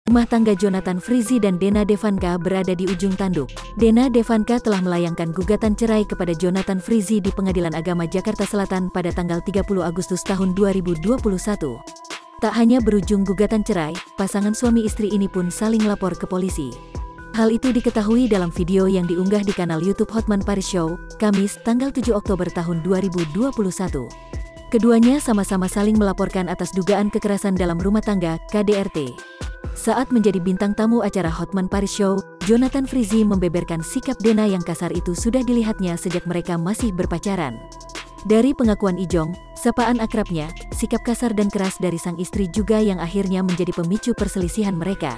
Rumah tangga Jonathan Frizzy dan Dena Devanka berada di ujung tanduk. Dena Devanka telah melayangkan gugatan cerai kepada Jonathan Frizzy di Pengadilan Agama Jakarta Selatan pada tanggal 30 Agustus tahun 2021. Tak hanya berujung gugatan cerai, pasangan suami istri ini pun saling lapor ke polisi. Hal itu diketahui dalam video yang diunggah di kanal YouTube Hotman Paris Show, Kamis, tanggal 7 Oktober tahun 2021. Keduanya sama-sama saling melaporkan atas dugaan kekerasan dalam rumah tangga, KDRT. Saat menjadi bintang tamu acara Hotman Paris Show, Jonathan Frizzy membeberkan sikap Dena yang kasar itu sudah dilihatnya sejak mereka masih berpacaran. Dari pengakuan Ijong, sapaan akrabnya, sikap kasar dan keras dari sang istri juga yang akhirnya menjadi pemicu perselisihan mereka.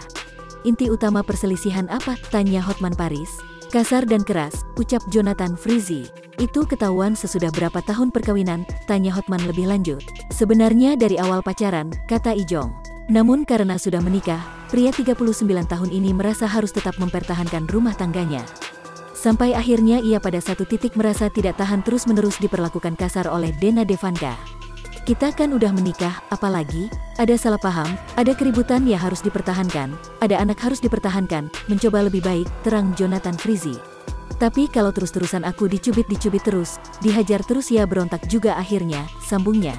Inti utama perselisihan apa? Tanya Hotman Paris. Kasar dan keras, ucap Jonathan Frizzy. Itu ketahuan sesudah berapa tahun perkawinan? Tanya Hotman lebih lanjut. Sebenarnya dari awal pacaran, kata Ijong. Namun karena sudah menikah, pria 39 tahun ini merasa harus tetap mempertahankan rumah tangganya. Sampai akhirnya ia pada satu titik merasa tidak tahan terus-menerus diperlakukan kasar oleh Dena Devanka. Kita kan udah menikah, apalagi? Ada salah paham, ada keributan ya harus dipertahankan, ada anak harus dipertahankan, mencoba lebih baik, terang Jonathan Frizzy. Tapi kalau terus-terusan aku dicubit terus, dihajar terus ya berontak juga akhirnya, sambungnya.